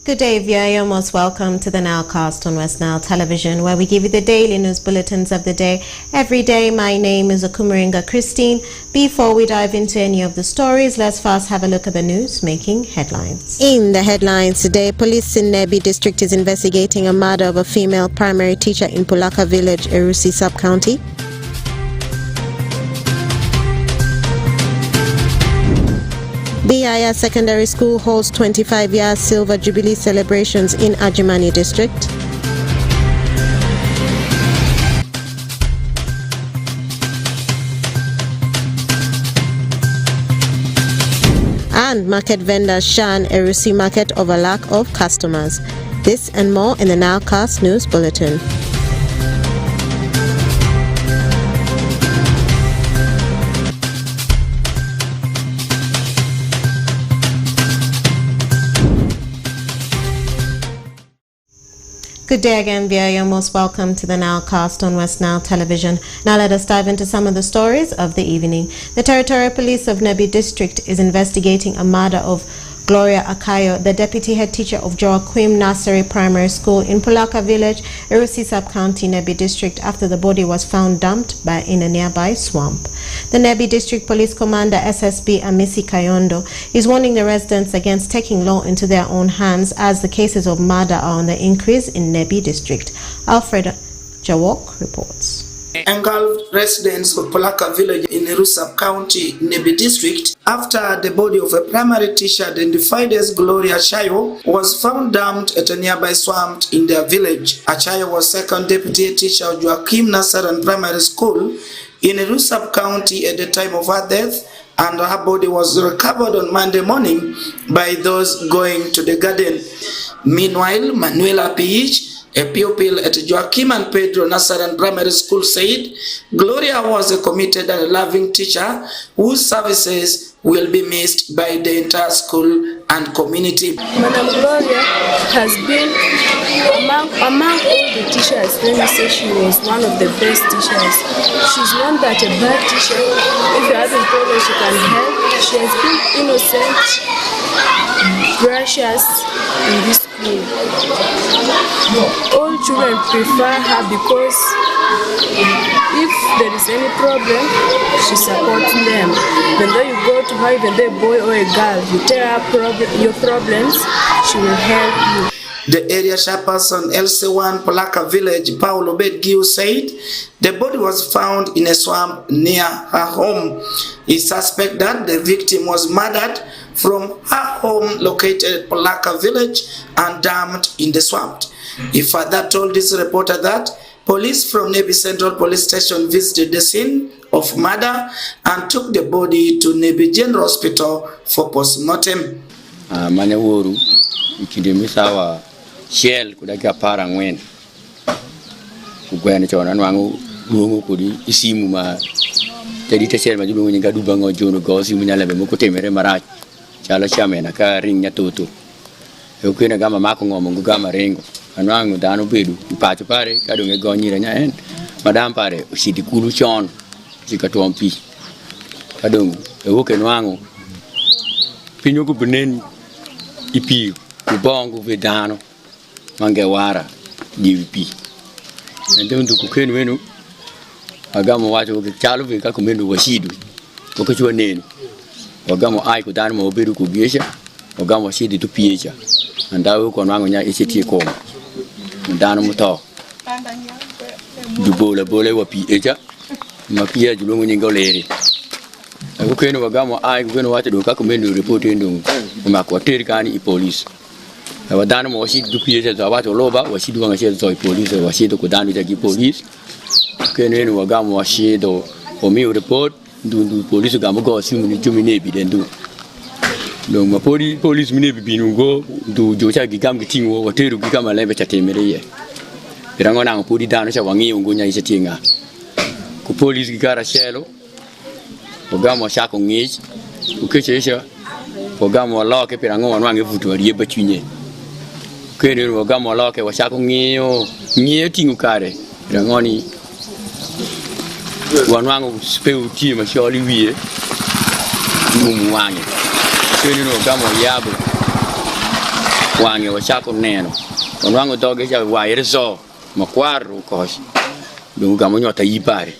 Good day, viewer. You're most welcome to the Nilecast on Westnile Television, where we give you the daily news bulletins of the day every day. My name is Okumaringa Christine. Before we dive into any of the stories, let's first have a look at the news making headlines. In the headlines today, police in Nebi district is investigating a murder of a female primary teacher in Pulaka village, Erusi sub-county. Biaya Secondary School holds 25-year Silver Jubilee celebrations in Ajimani district. And market vendors shun Erusi market over lack of customers. This and more in the Nilecast News Bulletin. Good day again, viewer. You're most welcome to the Nilecast on Westnile Television. Now let us dive into some of the stories of the evening. The Territorial Police of Nebi District is investigating a murder of Gloria Akayo, the deputy head teacher of Joaquim Nursery Primary School in Pulaka Village, Erusi Sub-County, Nebi District, after the body was found dumped in a nearby swamp. The Nebi District Police Commander SSB Amisi Kayondo is warning the residents against taking law into their own hands as the cases of murder are on the increase in Nebi District. Alfred Jawok reports. Engulfed residents of Pulaka village in Erusi Sub-County, Nebi District, after the body of a primary teacher identified as Gloria Achayo was found dumped at a nearby swamp in their village. Achayo was second deputy teacher of Joaquim Nursery Primary School in Erusi Sub-County at the time of her death, and her body was recovered on Monday morning by those going to the garden. Meanwhile, Manuela Pich, a pupil at Joaquim and Pedro Nursery Primary School, said Gloria was a committed and loving teacher whose services will be missed by the entire school and community. Madam Gloria has been among all the teachers. Let me say she was one of the best teachers. She's not that a bad teacher. If you're having problems, she can help. She has been innocent, gracious in this school. All children prefer her because if there is any problem, she supports them. Even though you go to her, even though a boy or a girl, you tell her your problems, she will help you. The area chairperson LC1 Pulaka village, Paulo Bedgiu, said the body was found in a swamp near her home. He suspects that the victim was murdered from her home located at Pulaka village and dumped in the swamp. He further told this reporter that police from Nebi Central Police Station visited the scene of murder and took the body to Nebi General Hospital for post-mortem. Manewuru ikidimisawa shell kudaka parangwen kugwena chona nwangu lungu kudi isimu ma tedi teshel ma julu nyinga dubango jono gosi munyala be moko temere marach chala chamena ka ringnya tutu yokwena gama mako ngomo gama rengo anwangu dano bedu pacho pare kadonge gonyira nya en madam pare usidi kulu chon jikatompi kadongo ewoke nwangu pinyo ku benen ipi kubongo vedano mangewara DVP ndio nduku kwenu wenu agamo wacho chalo vika kumendo washidu wakachwa neno wagamo ai kudani maoberu kugesha wagamo washidi tupiecha ndawe ko nwango nya ichiti ko ndano muto dubola bole wa piecha mapia julungu nyingoleri ako kwenu wagamo ai kwenu wacho duka kumendo report ndo makwateri kani i police wadana mo washidi tupiecha za watu loba washidi wangashe za police washidi kudani za police kwenu wagamo washido omi report ndu police gamo go simu ni chumi nebi dendu donc ma police mine binungo ndu jocha gigam gitingo wateru gigama lebe chatemere ye irango na podi dano cha wangi ungo nya isetinga ku police gigara shelo ogamo shako ngich ukechesha ogamo loke pirango wanwange vutu ariye bachunye kwenu ogamo loke washako ngiyo tingu kare irango ni wanwango speu ti ma sholi wiye mumuwange kwenu ogamo yabo wange wachako neno wangu doge cha wairzo makwaru kosh dunga monyota yipare.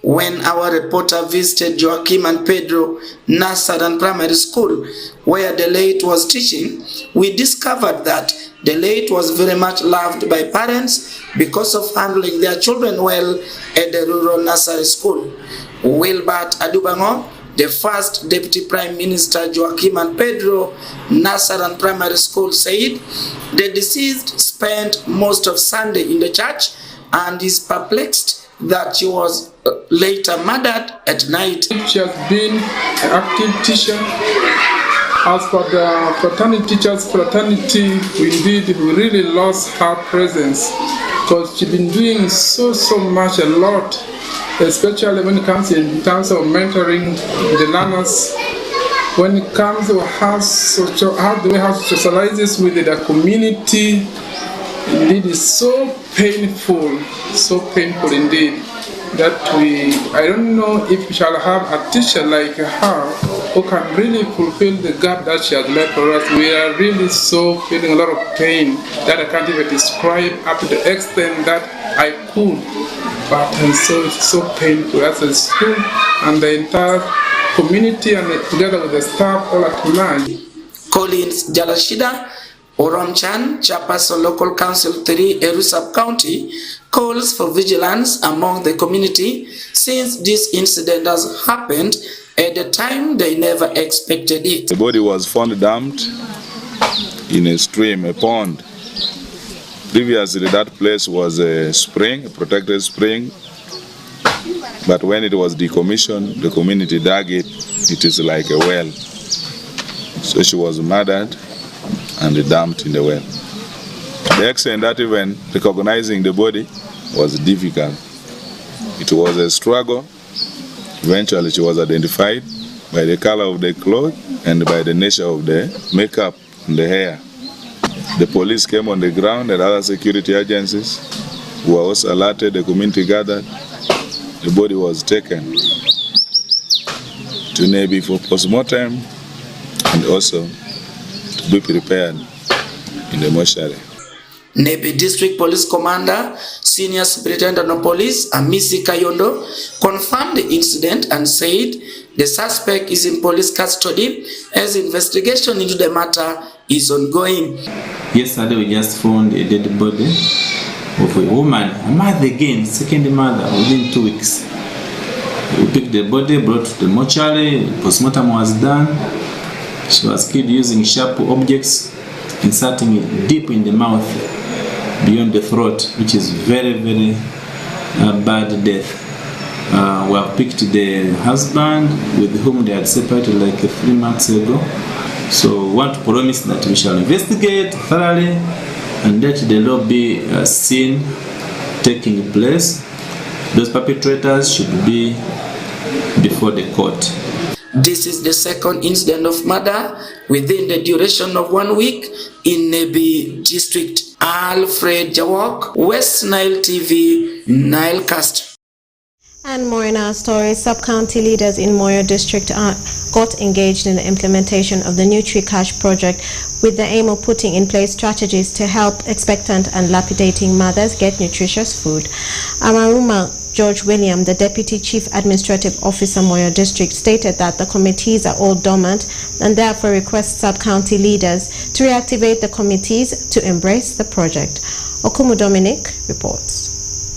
When our reporter visited Joaquim and Pedro Nursery Primary School, where the late was teaching, we discovered that the late was very much loved by parents because of handling their children well at the rural nursery school. Wilbert Adubango, the first Deputy Prime Minister Joaquim and Pedro Nursery Primary School, said the deceased spent most of Sunday in the church and is perplexed that she was later murdered at night. She has been an active teacher. As for the fraternity teachers fraternity, we really lost her presence because she's been doing so much, a lot, especially when it comes in terms of mentoring the learners. When it comes to how do we have socializes with the community, indeed is so painful indeed, that I don't know if we shall have a teacher like her who can really fulfill the gap that she has left for us. We are really so feeling a lot of pain that I can't even describe up to the extent that I could, but it's so painful as a school and the entire community and together with the staff all at large. Collins Jalashida Oromchan, Chairperson Local Council 3, Eru Sub-County, calls for vigilance among the community since this incident has happened at a time they never expected it. The body was found dumped in a stream, a pond. Previously, that place was a spring, a protected spring, but when it was decommissioned, the community dug it. It is like a well. So she was murdered and dumped in the well. The extent that even recognizing the body was difficult. It was a struggle. Eventually she was identified by the color of the clothes and by the nature of the makeup and the hair. The police came on the ground and other security agencies were also alerted, the community gathered. The body was taken to Nebi for postmortem and also to be prepared in the mortuary. Nebi District Police Commander, Senior Superintendent of Police, Amisi Kayondo, confirmed the incident and said the suspect is in police custody as investigation into the matter is ongoing. Yesterday we just found a dead body of a woman, a mother again, second mother, within 2 weeks. We picked the body, brought to the mortuary, postmortem was done. She was killed using sharp objects, inserting it deep in the mouth, beyond the throat, which is very bad death. We have picked the husband with whom they had separated like 3 months ago. So we want to promise that we shall investigate thoroughly and let the law be seen taking place. Those perpetrators should be before the court. This is the second incident of murder within the duration of 1 week in Nebi District. Alfred Jawok, Westnile TV, Nilecast. And more in our story, sub-county leaders in Moyo District got engaged in the implementation of the Nutri-Cash project with the aim of putting in place strategies to help expectant and lapidating mothers get nutritious food. Amaruma George William, the Deputy Chief Administrative Officer, Moyo District, stated that the committees are all dormant and therefore requests sub-county leaders to reactivate the committees to embrace the project. Okumu Dominic reports.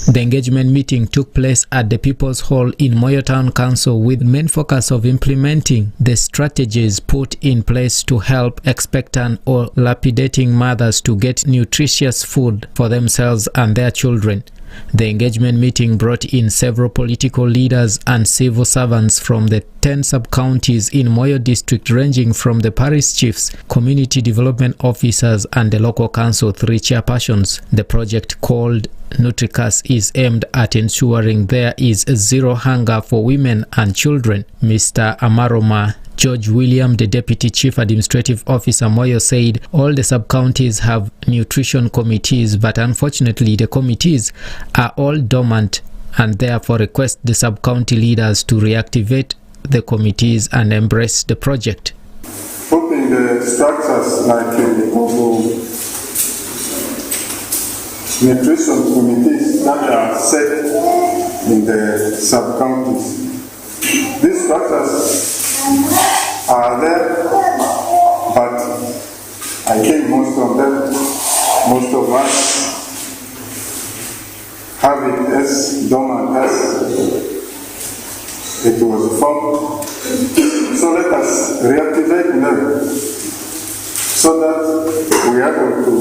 The engagement meeting took place at the People's Hall in Moyo Town Council with main focus of implementing the strategies put in place to help expectant or lapidating mothers to get nutritious food for themselves and their children. The engagement meeting brought in several political leaders and civil servants from the 10 sub-counties in Moyo District, ranging from the parish chiefs, community development officers, and the local council 3 chairpersons. The project, called Nutri-Cash, is aimed at ensuring there is zero hunger for women and children. Mr. Amaroma George William, the Deputy Chief Administrative Officer, Moyo, said all the sub-counties have nutrition committees, but unfortunately the committees are all dormant and therefore request the sub-county leaders to reactivate the committees and embrace the project. Hoping using the structures like nutrition committees that are set in the sub-counties. These structures are there, but I think most of us have it as dormant as it was formed. So let us reactivate them so that we are able to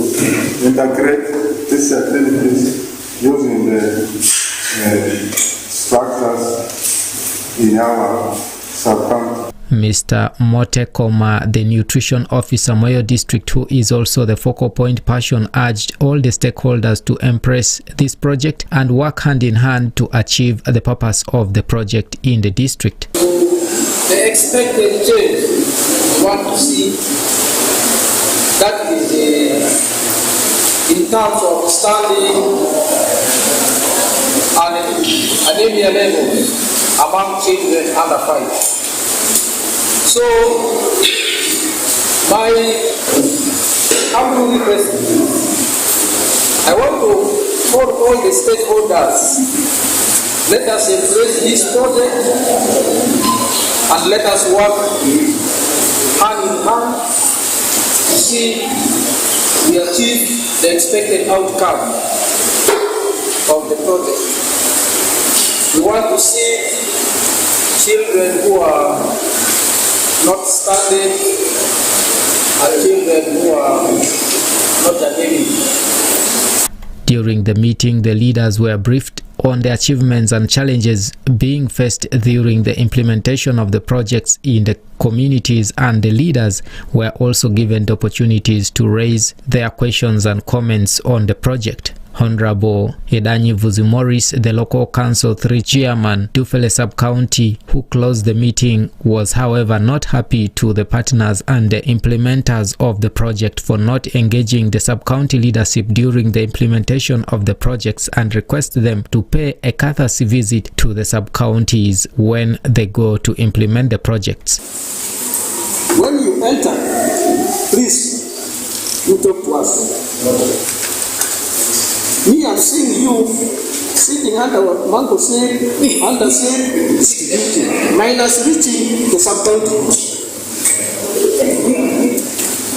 integrate these activities using the structures in our sub-county. Mr. Motekoma, the nutrition officer, Moyo District, who is also the focal point person, urged all the stakeholders to embrace this project and work hand in hand to achieve the purpose of the project in the district. The expected change we want to see, that is in terms of standing and anemia level among children under 5. So, my humble request, I want to call all the stakeholders, let us embrace this project and let us work hand in hand to see we achieve the expected outcome of the project. We want to see children who are not standing and children who are not anemic. During the meeting, the leaders were briefed on the achievements and challenges being faced during the implementation of the projects in the communities, and the leaders were also given the opportunities to raise their questions and comments on the project. Honorable Edanyi Vuzi-Morris, the local council 3 chairman, Dufele sub-county, who closed the meeting, was however not happy to the partners and the implementers of the project for not engaging the sub-county leadership during the implementation of the projects, and requested them to pay a courtesy visit to the sub-counties when they go to implement the projects. When you enter, please, you talk to us. Me, I'm seeing you sitting under mango shade, under shade, distributing, minus reaching the sub-county.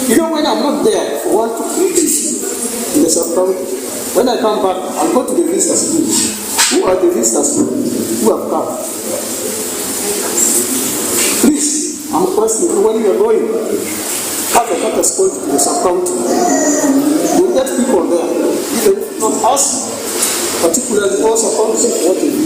You know, when I'm not there for 1 to 3 days in the sub-county, when I come back, I'll go to the visitors group. Who are the visitors group? Who have come? Please, I'm requesting when you are going, have a better spot in the sub-county. We'll get people there. Even if not us, particularly also concept what they do.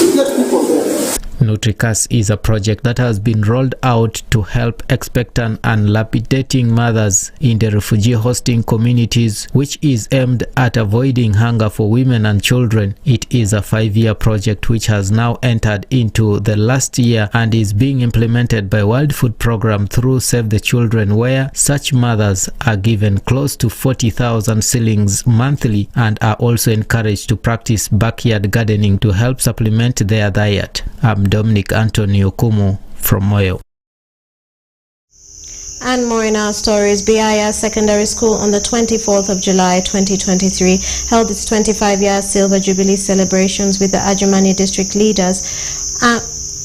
We get people there. Nutricas is a project that has been rolled out to help expectant and lapidating mothers in the refugee hosting communities, which is aimed at avoiding hunger for women and children. It is a 5-year project which has now entered into the last year and is being implemented by World Food Program through Save the Children, where such mothers are given close to 40,000 shillings monthly and are also encouraged to practice backyard gardening to help supplement their diet. I'm Dominic Anthony Okumu from Moyo. And more in our stories. BIS Secondary School on the 24th of July 2023 held its 25-year Silver Jubilee celebrations with the Adjumani district leaders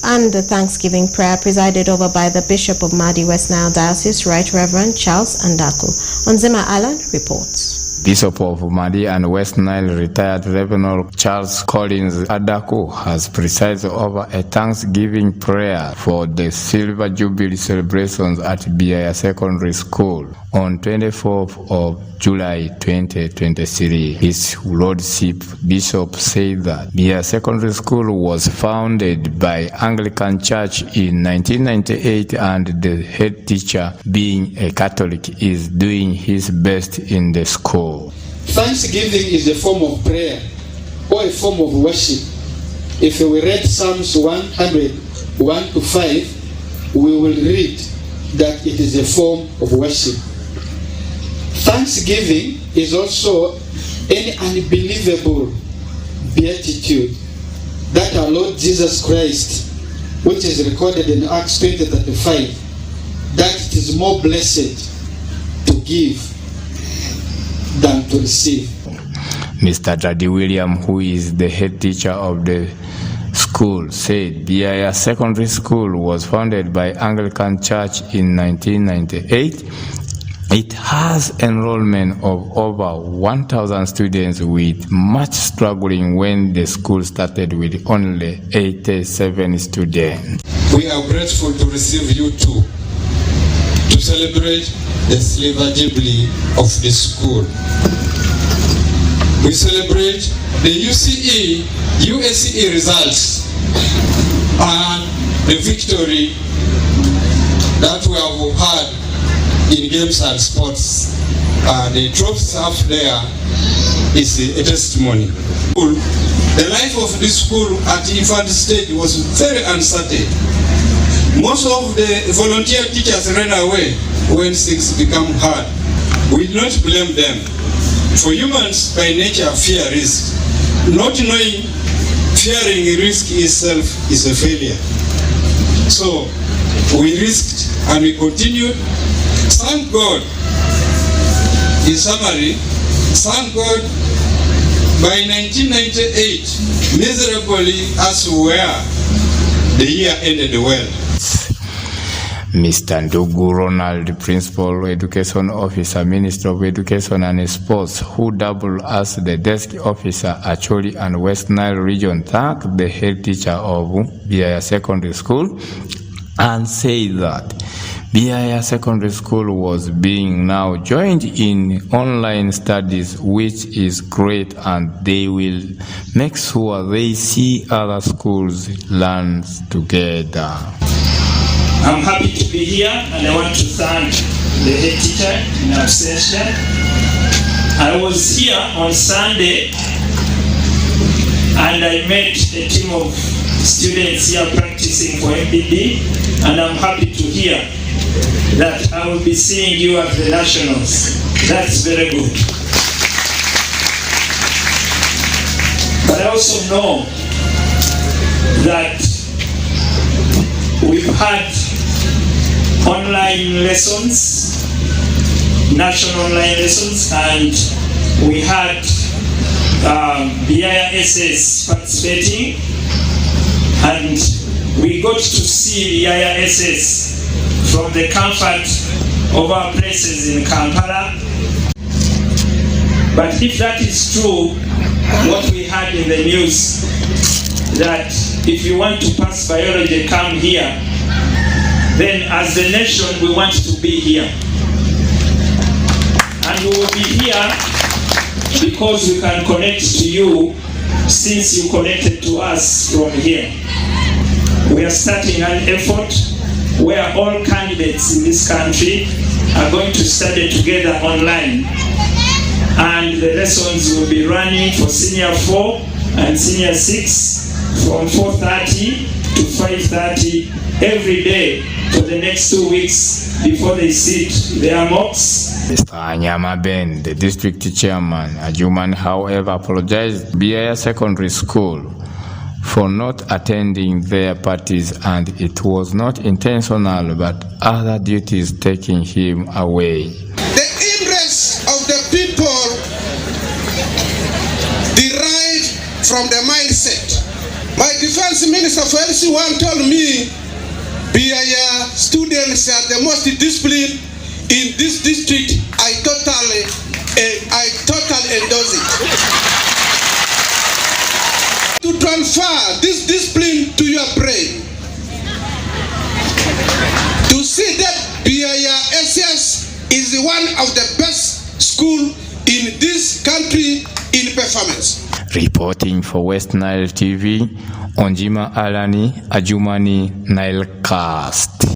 and the Thanksgiving prayer presided over by the Bishop of Madi Westnile Diocese, Right Reverend Charles Andaku. Onzima Allen reports. Bishop of Madi and Westnile, retired Reverend Charles Collins Adaku, has presided over a Thanksgiving prayer for the Silver Jubilee celebrations at BIA Secondary School on 24th of July 2023. His Lordship Bishop said that BIA Secondary School was founded by Anglican Church in 1998 and the head teacher, being a Catholic, is doing his best in the school. Thanksgiving is a form of prayer or a form of worship. If we read Psalms 100, 1 to 5, we will read that it is a form of worship. Thanksgiving is also an unbelievable beatitude that our Lord Jesus Christ, which is recorded in Acts 20:35, that it is more blessed to give than to receive. Mr. Daddy William, who is the head teacher of the school, said Biaya Secondary School was founded by Anglican Church in 1998. It has enrollment of over 1,000 students, with much struggling when the school started with only 87 students. We are grateful to receive you too, to celebrate the Silver Jubilee of the school. We celebrate the USCE results and the victory that we have had in games and sports. The trophies up there is a testimony. The life of this school at infant stage was very uncertain. Most of the volunteer teachers ran away when things become hard. We do not blame them. For humans by nature fear risk. Not knowing fearing risk itself is a failure. So we risked and we continued. Thank God. In summary, thank God, by 1998, miserably as we were, the year ended well. Mr. Ndugu Ronald, Principal Education Officer, Minister of Education and Sports, who doubled as the desk officer at Acholi and Westnile region, thanked the head teacher of Biaya Secondary School and said that Biaya Secondary School was being now joined in online studies, which is great, and they will make sure they see other schools learn together. I'm happy to be here, and I want to thank the head teacher in absentia. I was here on Sunday and I met a team of students here practicing for MPD, and I'm happy to hear that I will be seeing you at the Nationals. That's very good. But I also know that we've had online lessons, national online lessons, and we had Biaya SS participating, and we got to see Biaya SS from the comfort of our places in Kampala. But if that is true, what we had in the news, that if you want to pass biology, come here, then as the nation we want to be here. And we will be here because we can connect to you, since you connected to us from here. We are starting an effort where all candidates in this country are going to study together online, and the lessons will be running for senior 4 and senior 6 from 4:30 to 5:30 every day for the next 2 weeks before they sit their mocks. Mr. Anyama Ben, the district chairman, Ajuman, however, apologized to Biaya Secondary School for not attending their parties, and it was not intentional but other duties taking him away. The interest of the people derive from the mindset. My defense minister for LC1 told me Biaya students are the most disciplined in this district. I totally endorse it. To transfer this discipline to your brain, to see that Biaya SS is one of the best schools in this country in performance. Reporting for Westnile TV, Onjima Alani, Ajumani, Nilecast.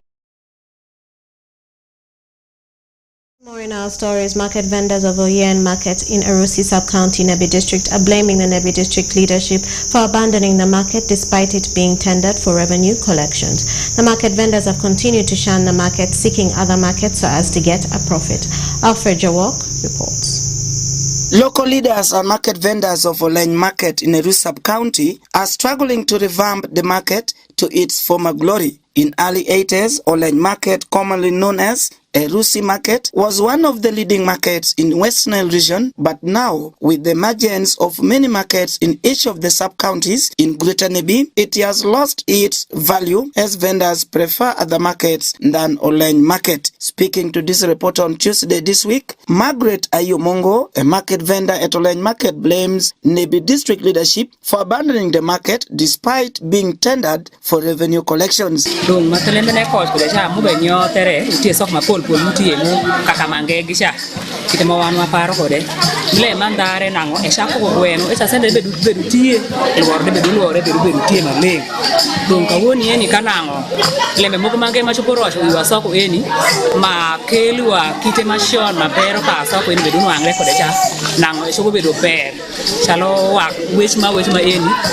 More in our stories, market vendors of Oyen Market in Erusi Sub-County, Nebi District, are blaming the Nebi District leadership for abandoning the market despite it being tendered for revenue collections. The market vendors have continued to shun the market, seeking other markets so as to get a profit. Alfred Jawok reports. Local leaders and market vendors of Oyen Market in Erusi Sub-County are struggling to revamp the market to its former glory. In early 80s, Oleny Market, commonly known as Erusi Market, was one of the leading markets in Westnile region, but now, with the emergence of many markets in each of the sub-counties in Greater Nebi, it has lost its value as vendors prefer other markets than Oleny Market. Speaking to this report on Tuesday this week, Margaret Ayomongo, a market vendor at Oleny Market, blames Nebi district leadership for abandoning the market despite being tendered for revenue collections. Pol mutie mo kakamange gisha kitemo wanwa paro kode le mandare nango esako gweno esa sende bedu tie lorde bedu tie male donc awoni eni kanango lembe moko mange machoporosh wasako eni ma kelwa kite mashon mabero ka sako eni bedu wangle kode cha nango esoko bedu per chalo wak wechma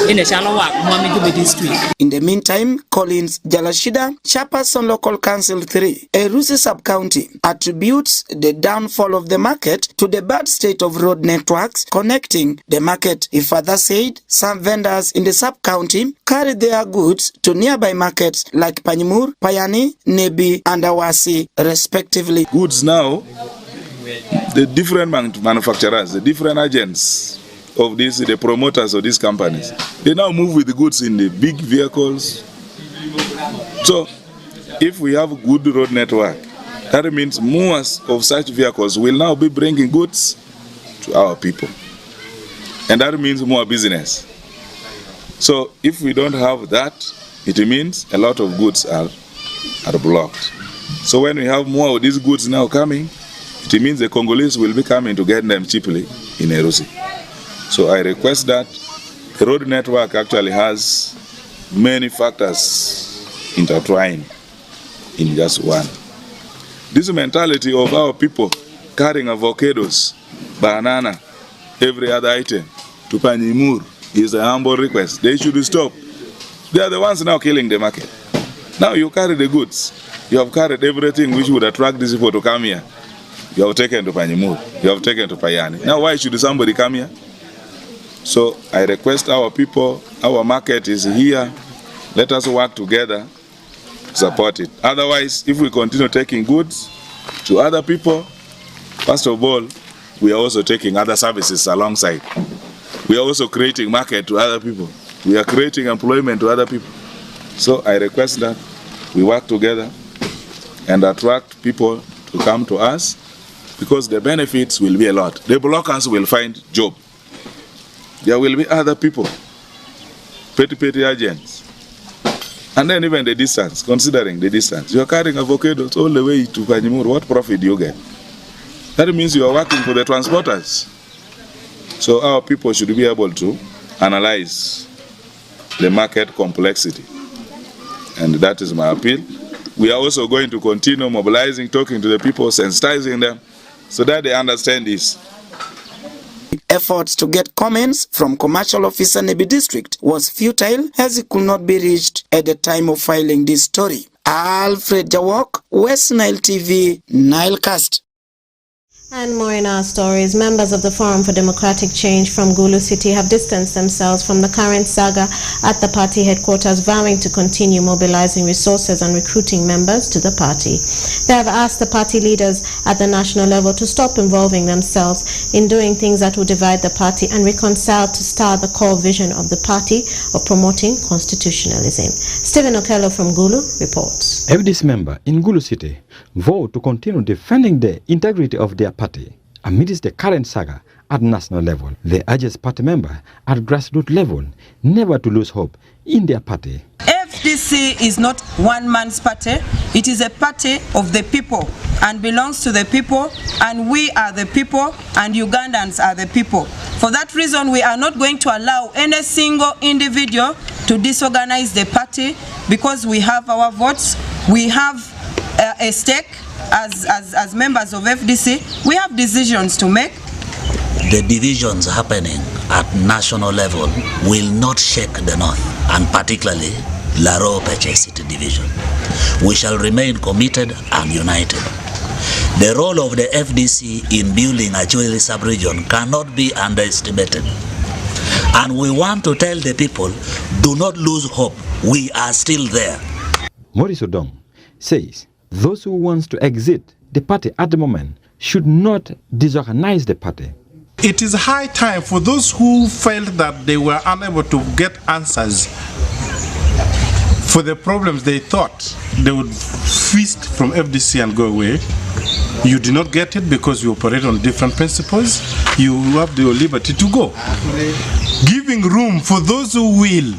eni chalo wak mwami Jubi district. In the meantime, Collins Jalashida, chairperson local council 3, Erusi sub-county, attributes the downfall of the market to the bad state of road networks connecting the market. He further said some vendors in the sub-county carry their goods to nearby markets like Panyimur, Payani, Nebi, and Awasi, respectively. Goods now, the different manufacturers, the different agents of these, the promoters of these companies, they now move with the goods in the big vehicles. So, if we have a good road network, that means more of such vehicles will now be bringing goods to our people. And that means more business. So if we don't have that, it means a lot of goods are blocked. So when we have more of these goods now coming, it means the Congolese will be coming to get them cheaply in Erusi. So I request that the road network actually has many factors intertwined in just one. This mentality of our people carrying avocados, banana, every other item to Panyimur is a humble request. They should stop. They are the ones now killing the market. Now you carry the goods. You have carried everything which would attract these people to come here. You have taken to Panyimur. You have taken to Payani. Now why should somebody come here? So I request our people, our market is here. Let us work together. Support it. Otherwise, if we continue taking goods to other people, first of all, we are also taking other services alongside. We are also creating market to other people. We are creating employment to other people. So I request that we work together and attract people to come to us because the benefits will be a lot. The blockers will find job. There will be other people, petty agents. And then even the distance, considering the distance. You are carrying avocados all the way to Panyimur. What profit do you get? That means you are working for the transporters. So our people should be able to analyze the market complexity. And that is my appeal. We are also going to continue mobilizing, talking to the people, sensitizing them, so that they understand this. Efforts to get comments from Commercial Officer Nebi District was futile as it could not be reached at the time of filing this story. Alfred Jawok, Westnile TV, Nilecast. And more in our stories. Members of the Forum for Democratic Change from Gulu City have distanced themselves from the current saga at the party headquarters, vowing to continue mobilizing resources and recruiting members to the party. They have asked the party leaders at the national level to stop involving themselves in doing things that will divide the party and reconcile to start the core vision of the party of promoting constitutionalism. Stephen Okello from Gulu reports. FDC member in Gulu City vote to continue defending the integrity of their party amidst the current saga at national level. They urge party member at grassroots level never to lose hope in their party. FDC is not one man's party. It is a party of the people and belongs to the people, and we are the people and Ugandans are the people. For that reason, we are not going to allow any single individual to disorganize the party because we have our votes. We have a stake as members of FDC. We have decisions to make. The divisions happening at national level will not shake the North, and particularly Laro Peche City Division. We shall remain committed and united. The role of the FDC in building a Acholi sub-region cannot be underestimated. And we want to tell the people, do not lose hope. We are still there. Maurice Odong says those who want to exit the party at the moment should not disorganize the party. It is high time for those who felt that they were unable to get answers for the problems they thought they would feast from FDC and go away. You do not get it because you operate on different principles. You have the liberty to go. Giving room for those who will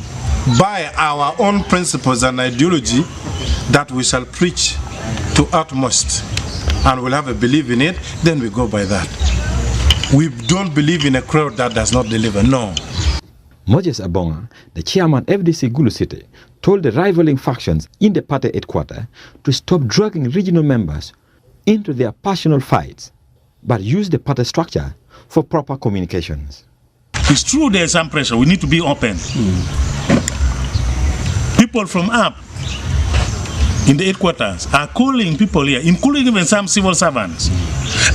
buy our own principles and ideology that we shall preach to utmost and will have a belief in it, then we go by that. We don't believe in a crowd that does not deliver, no. Moses Abonga, the chairman FDC Gulu City, told the rivaling factions in the party headquarters to stop dragging regional members into their personal fights, but use the party structure for proper communications. It's true there's some pressure, we need to be open. People from up in the headquarters are calling people here, including even some civil servants.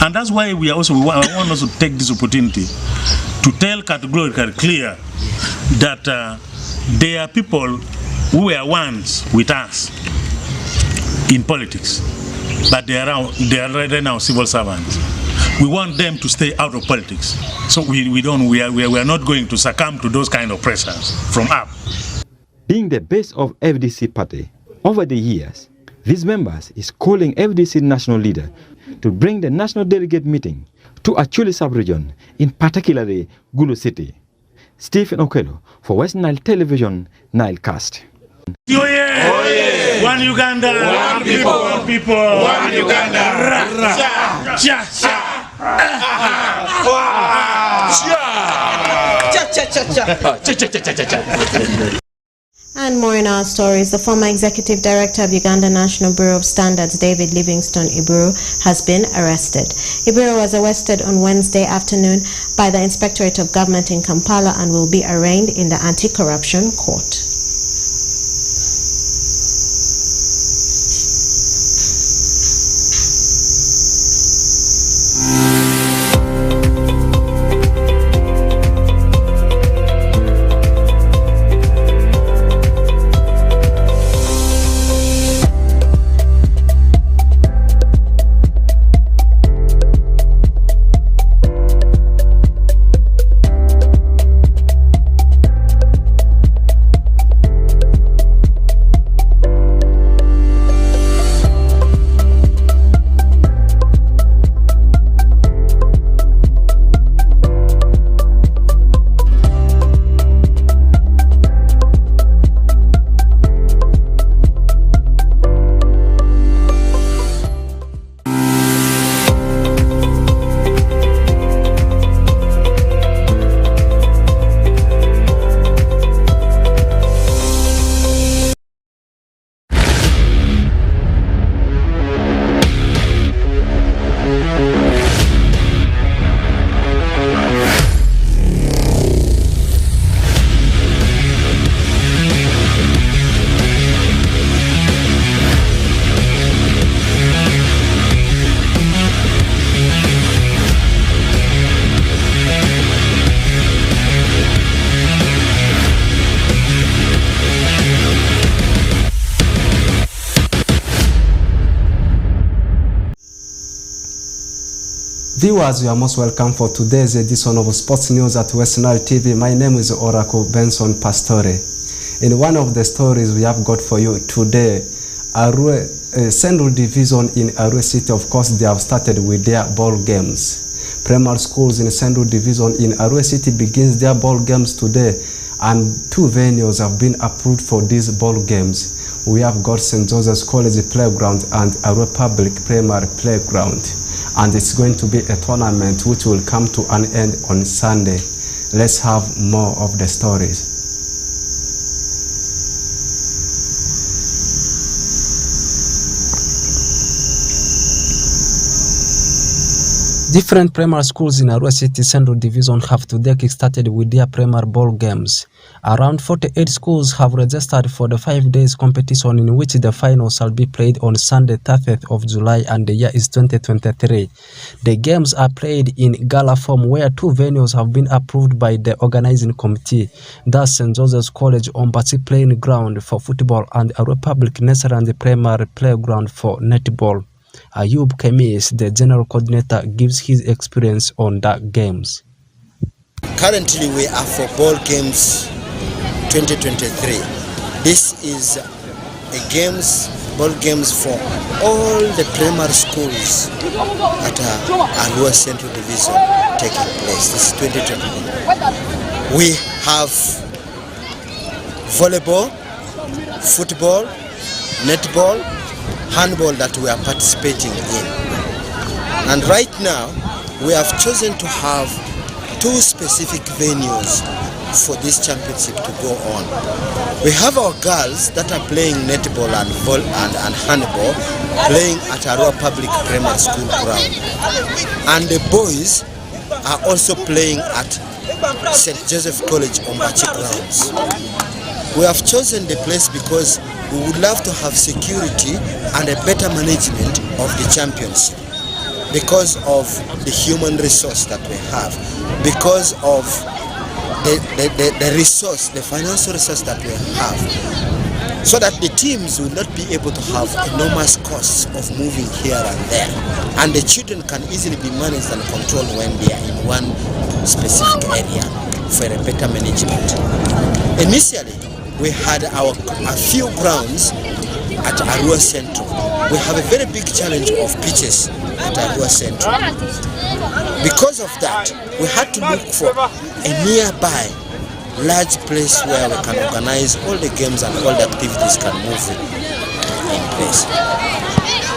And that's why we want us to take this opportunity to tell categorically clear that there are people who were once with us in politics, but they are right now civil servants. We want them to stay out of politics. So we are not going to succumb to those kind of pressures from up. Being the base of FDC party, over the years, these members is calling FDC national leader to bring the national delegate meeting to Acholi sub-region, in particularly Gulu City. Stephen Okello for Westnile Television, Nilecast. Oh yeah. Oh yeah. One Uganda, one people, one people, one Uganda. Cha cha. And more in our stories. The former executive director of Uganda National Bureau of Standards, David Livingstone Iburu, has been arrested. Iburu was arrested on Wednesday afternoon by the Inspectorate of Government in Kampala and will be arraigned in the Anti-Corruption Court. Viewers, you are most welcome for today's edition of Sports News at Westnile TV. My name is Oracle Benson Pastore. In one of the stories we have got for you today, Central Division in Arua City, of course, they have started with their ball games. Primary schools in Central Division in Arua City begins their ball games today, and 2 venues have been approved for these ball games. We have got St. Joseph's College Playground and Arua Public Primary Playground. And it's going to be a tournament which will come to an end on Sunday. Let's have more of the stories. Different primary schools in Arua City Central Division have today kick-started with their primary ball games. Around 48 schools have registered for the 5 days competition, in which the final shall be played on Sunday 30th of July, and the year is 2023. The games are played in gala form, where 2 venues have been approved by the organizing committee. Thus, St. Joseph's College Ombachi playing ground for football and a Republic Nursery and Primary playground for netball. Ayub Kemis, the general coordinator, gives his experience on the games. Currently, we are for ball games 2023. This is ball games for all the primary schools at Arua Central Division taking place. This is 2023. We have volleyball, football, netball, handball that we are participating in. And right now, we have chosen to have 2 specific venues for this championship to go on. We have our girls that are playing netball and handball, playing at Arua Public Primary School ground. And the boys are also playing at St. Joseph College Ombachi grounds. We have chosen the place because we would love to have security and a better management of the championship, because of the human resource that we have, because of the resource, the financial resource that we have, so that the teams will not be able to have enormous costs of moving here and there, and the children can easily be managed and controlled when they are in one specific area for a better management. Initially, we had a few grounds at Arua Central. We have a very big challenge of pitches at Arua Central. Because of that, we had to look for a nearby large place where we can organize all the games and all the activities can move in place.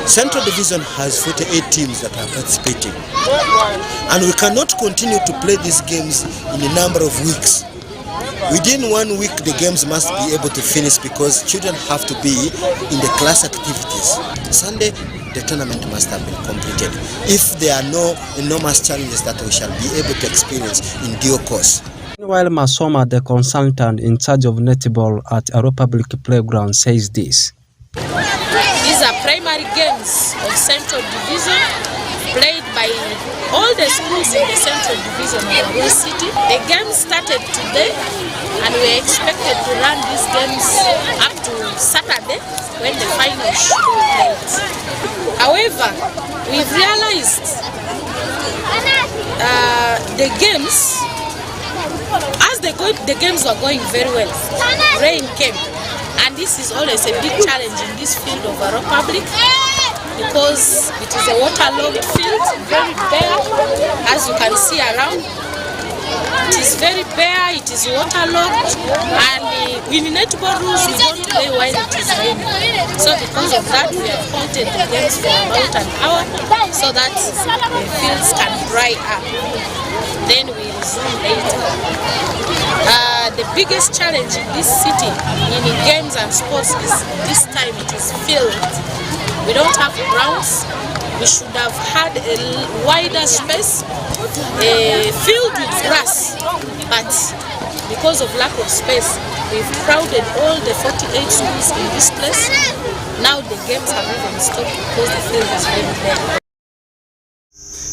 Central Division has 48 teams that are participating, and we cannot continue to play these games in a number of weeks. Within 1 week, the games must be able to finish because children have to be in the class activities. Sunday, the tournament must have been completed if there are no enormous challenges that we shall be able to experience in due course. Meanwhile, Masoma, the consultant in charge of netball at Arua Public Playground, says this. These are primary games of Central Division played by all the schools in the Central Division of Arua City. The games started today, and we are expected to run these games up to Saturday when the final should be played. However, we've realized the games, as the games were going very well, rain came, and this is always a big challenge in this field of Arua Public, because it is a waterlogged field, very bare, as you can see around. It is very bare, it is waterlogged, and in netball rules we don't play when it is raining. So because of that, we have halted the games for about an hour so that the fields can dry up. Then we resume later. The biggest challenge in this city in games and sports is this time it is field. We don't have grounds. We should have had a wider space, filled with grass, but because of lack of space, we've crowded all the 48 schools in this place. Now the games have even stopped because the field is very bare.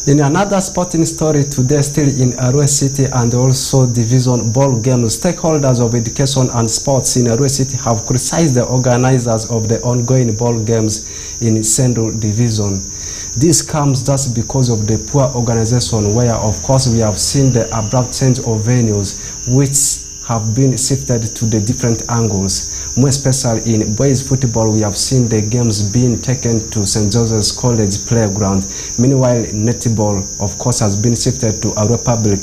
In another sporting story today, still in Arua City and also division ball games, stakeholders of education and sports in Arua City have criticized the organizers of the ongoing ball games in Central Division. This comes just because of the poor organization, where of course we have seen the abrupt change of venues which have been shifted to the different angles. More especially in boys football, we have seen the games being taken to St. Joseph's College Playground. Meanwhile, netball, of course, has been shifted to Arua Public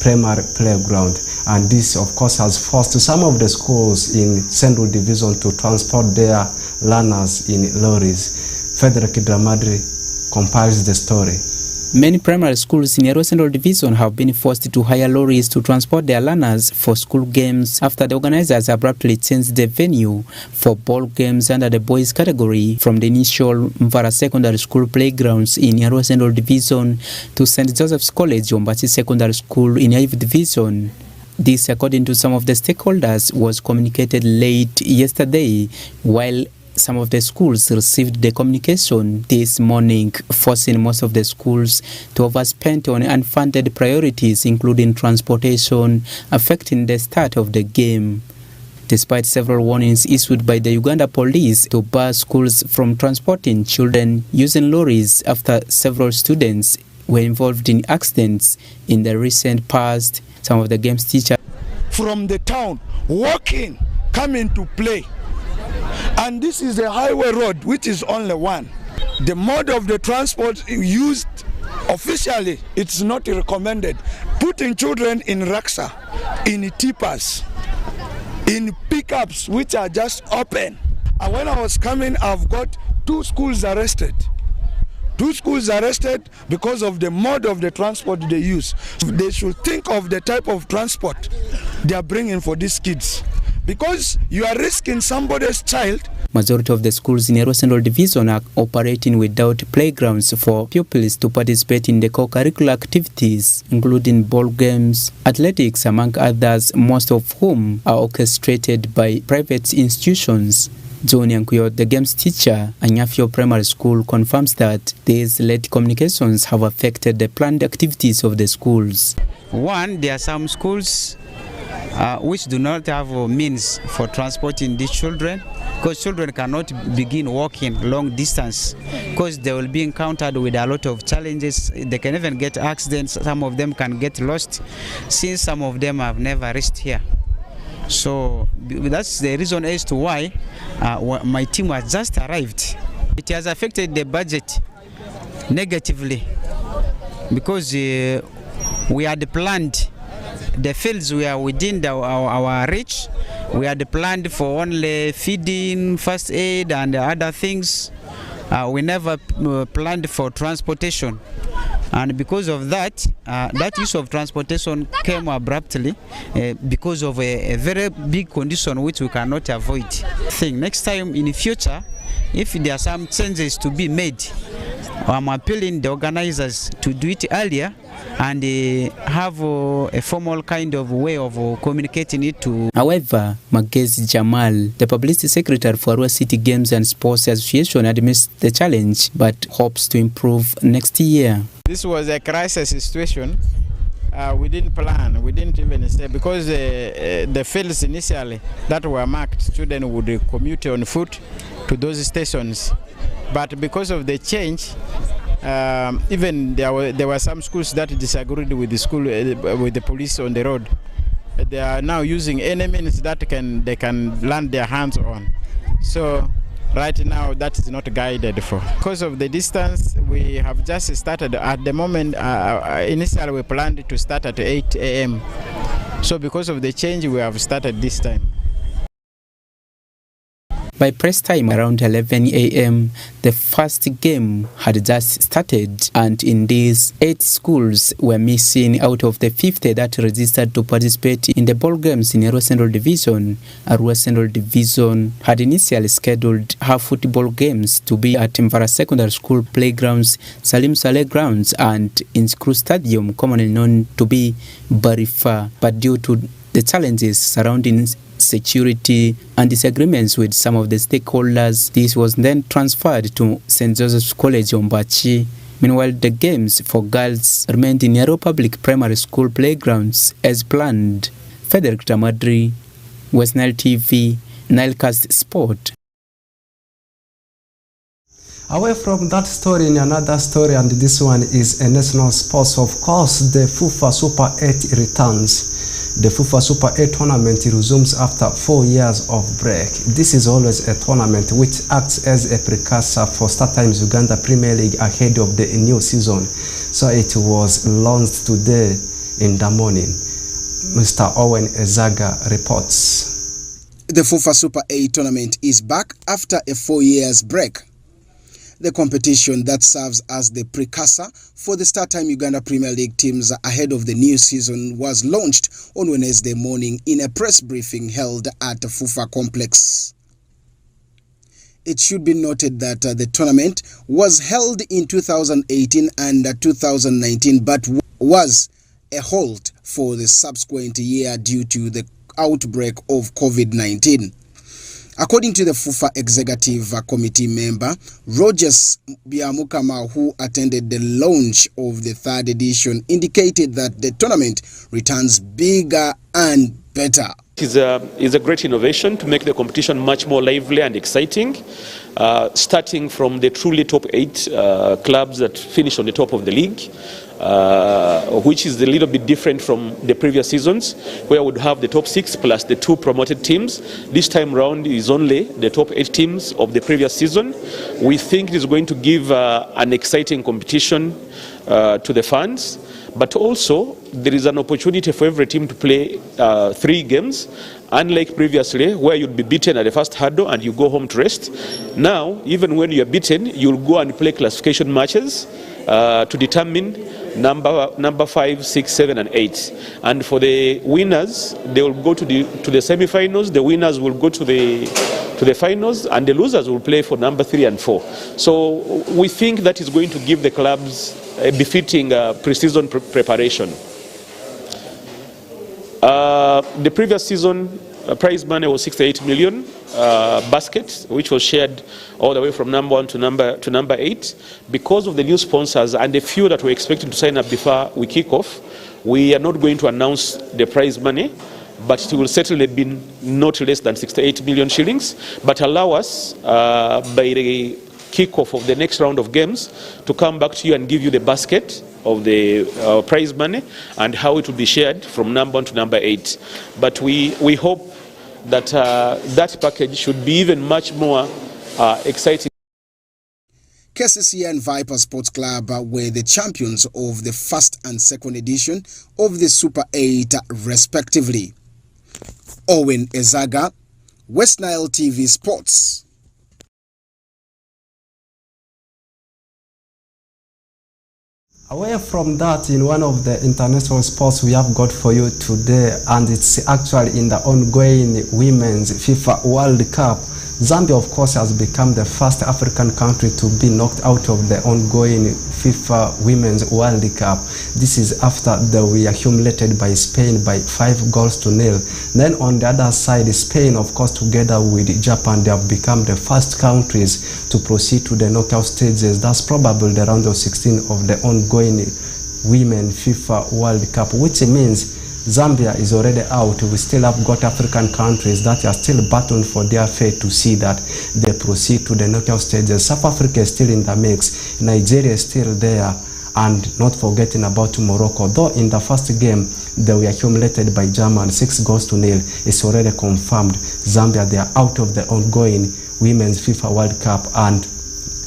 Primary Playground. And this, of course, has forced some of the schools in Central Division to transport their learners in lorries. Frederick Dramadri compiles the story. Many primary schools in Arua Central Division have been forced to hire lorries to transport their learners for school games after the organizers abruptly changed the venue for ball games under the boys category from the initial Mvara Secondary School playgrounds in Arua Central Division to St. Joseph's College Ombachi Secondary School in Iv Division. This, according to some of the stakeholders, was communicated late yesterday, while some of the schools received the communication this morning, forcing most of the schools to overspend on unfunded priorities, including transportation, affecting the start of the game. Despite several warnings issued by the Uganda police to bar schools from transporting children using lorries after several students were involved in accidents in the recent past, some of the games teachers from the town walking, coming to play. And this is a highway road, which is only one. The mode of the transport used officially, it's not recommended. Putting children in Raksa, in tippers, in pickups which are just open. And when I was coming, I've got 2 schools arrested. 2 schools arrested because of the mode of the transport they use. They should think of the type of transport they are bringing for these kids, because you are risking somebody's child. Majority of the schools in Ero Central Division are operating without playgrounds for pupils to participate in the co-curricular activities, including ball games, athletics, among others, most of whom are orchestrated by private institutions. John Yankuyo, the games teacher at Nyafio Primary School, confirms that these late communications have affected the planned activities of the schools. One, there are some schools which do not have means for transporting these children, because children cannot begin walking long distance because they will be encountered with a lot of challenges. They can even get accidents. Some of them can get lost, since some of them have never reached here. So that's the reason as to why my team has just arrived. It has affected the budget negatively, because we had planned the fields were within our reach. We had planned for only feeding, first aid and other things. We never planned for transportation. And because of that, that use of transportation came abruptly because of a very big condition which we cannot avoid. Next time in the future, if there are some changes to be made, I'm appealing the organizers to do it earlier and have a formal kind of way of communicating it to. However, Magezi Jamal, the publicity secretary for Arua City Games and Sports Association, admits the challenge but hopes to improve next year. This was a crisis situation. We didn't plan, we didn't even say, because the fields initially that were marked, students would commute on foot to those stations. But because of the change, even there were some schools that disagreed with the school, with the police on the road. They are now using any means that they can land their hands on. So right now that is not guided for. Because of the distance, we have just started. At the moment, initially we planned to start at 8 a.m. So because of the change, we have started this time. By press time around 11 a.m., the first game had just started, and in these 8 schools were missing out of the 50 that registered to participate in the ball games in Arua Central Division. Arua Central Division had initially scheduled her football games to be at Mvara Secondary School playgrounds, Salim Saleh grounds, and in Skru Stadium, commonly known to be Barifa, but due to the challenges surrounding security and disagreements with some of the stakeholders, this was then transferred to St. Joseph's College Ombachi. Meanwhile, the games for girls remained in Nero Public Primary School playgrounds as planned. Frederick Tamadri, Westnile TV, Nilecast Sport. Away from that story, in another story, and this one is a national sports, of course, the FIFA Super 8 returns. The FIFA Super 8 tournament resumes after 4 years of break. This is always a tournament which acts as a precursor for StarTimes Uganda Premier League ahead of the new season. So it was launched today in the morning. Mr. Owen Ezaga reports. The FIFA Super 8 tournament is back after a 4 years break. The competition that serves as the precursor for the StarTime Uganda Premier League teams ahead of the new season was launched on Wednesday morning in a press briefing held at the FIFA complex. It should be noted that the tournament was held in 2018 and 2019 but was a halt for the subsequent year due to the outbreak of COVID-19. According to the FUFA Executive Committee member, Rogers Biamukama, who attended the launch of the third edition, indicated that the tournament returns bigger and better. It is a great innovation to make the competition much more lively and exciting, starting from the truly top 8 clubs that finish on the top of the league, which is a little bit different from the previous seasons, where we would have the top 6 plus the 2 promoted teams. This time round is only the top 8 teams of the previous season. We think it is going to give an exciting competition to the fans, but also there is an opportunity for every team to play 3 games, unlike previously where you'd be beaten at the first hurdle and you go home to rest. Now, even when you're beaten, you'll go and play classification matches to determine number 5, 6, 7, and 8. And for the winners, they will go to the semi-finals. The winners will go to the finals, and the losers will play for number 3 and 4. So we think that is going to give the clubs a befitting pre-season preparation. The previous season prize money was 68 million basket, which was shared all the way from number 1 to number 8. Because of the new sponsors and the few that we're expecting to sign up before we kick off, we are not going to announce the prize money, but it will certainly be not less than 68 million shillings, but allow us by the kickoff of the next round of games to come back to you and give you the basket of the prize money and how it will be shared from number 1 to number 8. But we hope that that package should be even much more exciting. KCC and Viper Sports Club were the champions of the first and second edition of the Super 8 respectively. Owen Ezaga, Westnile TV Sports. Away from that, in one of the international sports we have got for you today, and it's actually in the ongoing Women's FIFA World Cup, Zambia, of course, has become the first African country to be knocked out of the ongoing FIFA Women's World Cup. This is after they were humiliated by Spain by 5-0. Then on the other side, Spain, of course, together with Japan, they have become the first countries to proceed to the knockout stages. That's probably the round of 16 of the ongoing Women FIFA World Cup, which means Zambia is already out. We still have got African countries that are still battling for their fate to see that they proceed to the knockout stages. South Africa is still in the mix. Nigeria is still there. And not forgetting about Morocco. Though in the first game, they were humiliated by Germany, 6-0. It's already confirmed. Zambia, they are out of the ongoing Women's FIFA World Cup. And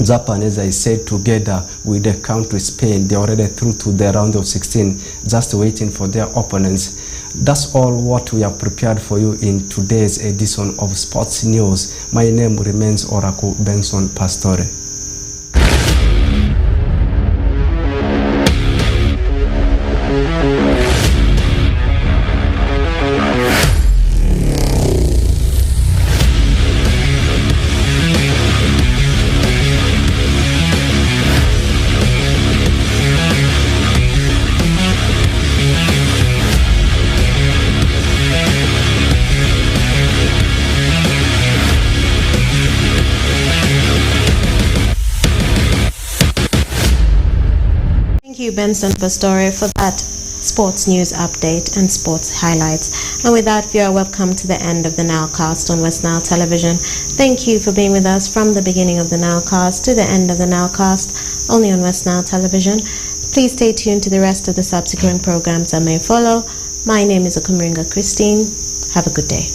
Japan, as I said, together with the country Spain, they're already through to the round of 16, just waiting for their opponents. That's all what we have prepared for you in today's edition of Sports News. My name remains Oracle Benson Pastore. Thank you, Benson Pastore, for that sports news update and sports highlights. And with that, you are welcome to the end of the Nilecast on Westnile Television. Thank you for being with us from the beginning of the Nilecast to the end of the Nilecast, only on Westnile Television. Please stay tuned to the rest of the subsequent programs that may follow. My name is Okumiringa Christine. Have a good day.